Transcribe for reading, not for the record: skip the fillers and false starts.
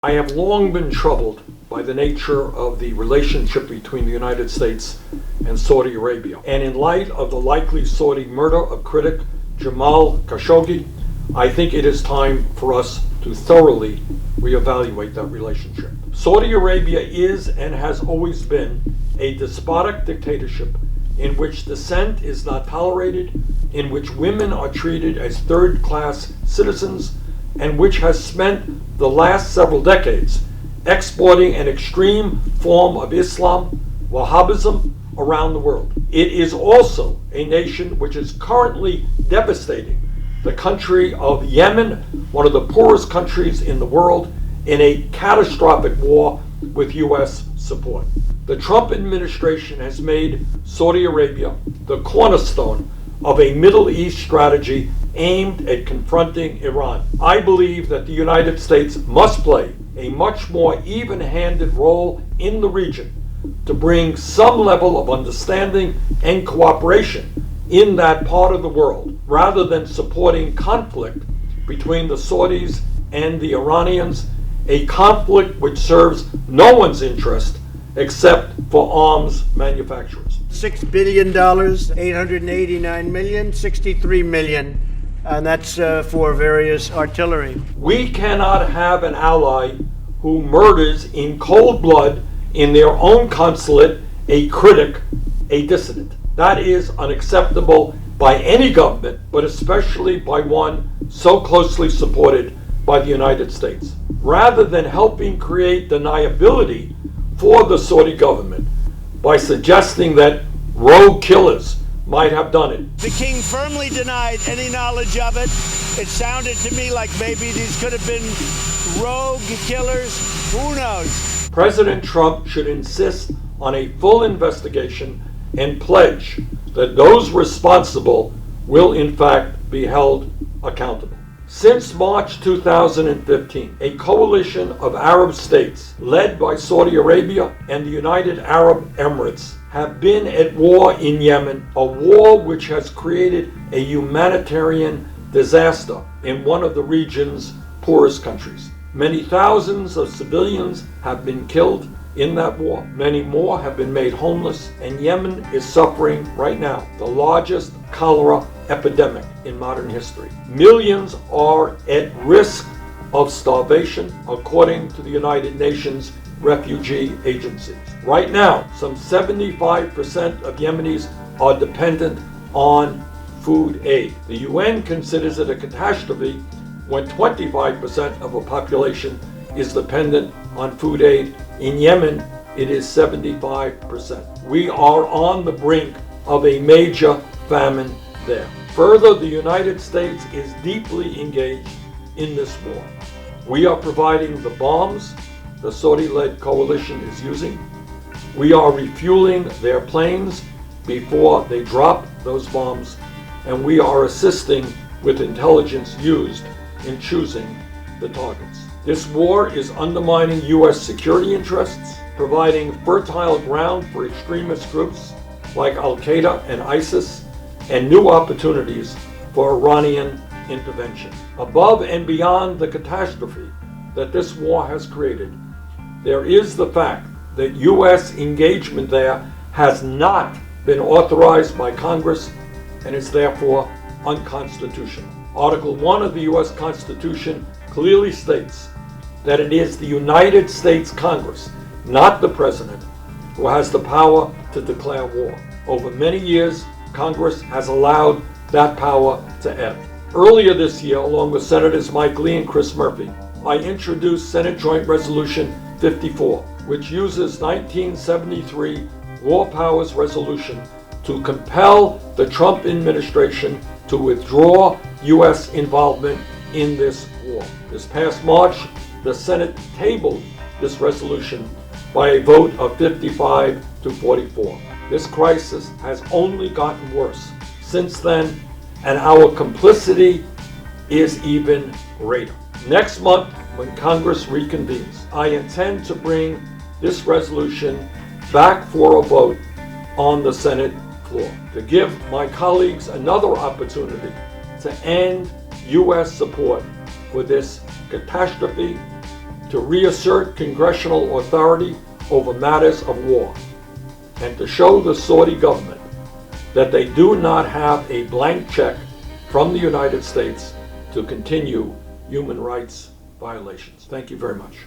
I have long been troubled by the nature of the relationship between the United States and Saudi Arabia. And in light of the likely Saudi murder of critic Jamal Khashoggi, I think it is time for us to thoroughly reevaluate that relationship. Saudi Arabia is and has always been a despotic dictatorship in which dissent is not tolerated, in which women are treated as third-class citizens, and which has spent the last several decades exporting an extreme form of Islam, Wahhabism, around the world. It is also a nation which is currently devastating the country of Yemen, one of the poorest countries in the world, in a catastrophic war with U.S. support. The Trump administration has made Saudi Arabia the cornerstone of a Middle East strategy aimed at confronting Iran. I believe that the United States must play a much more even-handed role in the region to bring some level of understanding and cooperation in that part of the world, rather than supporting conflict between the Saudis and the Iranians, a conflict which serves no one's interest except for arms manufacturers. $6 billion, 889 million, 63 million, and that's for various artillery. We cannot have an ally who murders in cold blood in their own consulate a critic, a dissident. That is unacceptable by any government, but especially by one so closely supported by the United States. Rather than helping create deniability for the Saudi government by suggesting that rogue killers might have done it. The king firmly denied any knowledge of it. It sounded to me like maybe these could have been rogue killers. Who knows? President Trump should insist on a full investigation and pledge that those responsible will in fact be held accountable. Since March 2015, a coalition of Arab states led by Saudi Arabia and the United Arab Emirates have been at war in Yemen, a war which has created a humanitarian disaster in one of the region's poorest countries. Many thousands of civilians have been killed in that war. Many more have been made homeless, and Yemen is suffering right now the largest cholera epidemic in modern history. Millions are at risk of starvation, according to the United Nations refugee agencies. Right now, some 75% of Yemenis are dependent on food aid. The UN considers it a catastrophe when 25% of a population is dependent on food aid. In Yemen, it is 75%. We are on the brink of a major famine there. Further, the United States is deeply engaged in this war. We are providing the bombs the Saudi-led coalition is using. We are refueling their planes before they drop those bombs, and we are assisting with intelligence used in choosing the targets. This war is undermining U.S. security interests, providing fertile ground for extremist groups like Al-Qaeda and ISIS, and new opportunities for Iranian intervention. Above and beyond the catastrophe that this war has created, there is the fact that U.S. engagement there has not been authorized by Congress and is therefore unconstitutional. Article 1 of the U.S. Constitution clearly states that it is the United States Congress, not the President, who has the power to declare war. Over many years, Congress has allowed that power to ebb. Earlier this year, along with Senators Mike Lee and Chris Murphy, I introduced Senate Joint Resolution 54, which uses 1973 War Powers Resolution to compel the Trump administration to withdraw U.S. involvement in this war. This past March, the Senate tabled this resolution by a vote of 55 to 44. This crisis has only gotten worse since then, and our complicity is even greater. Next month, when Congress reconvenes, I intend to bring this resolution back for a vote on the Senate floor to give my colleagues another opportunity to end U.S. support for this catastrophe to reassert congressional authority over matters of war, and to show the Saudi government that they do not have a blank check from the United States to continue human rights violations. Thank you very much.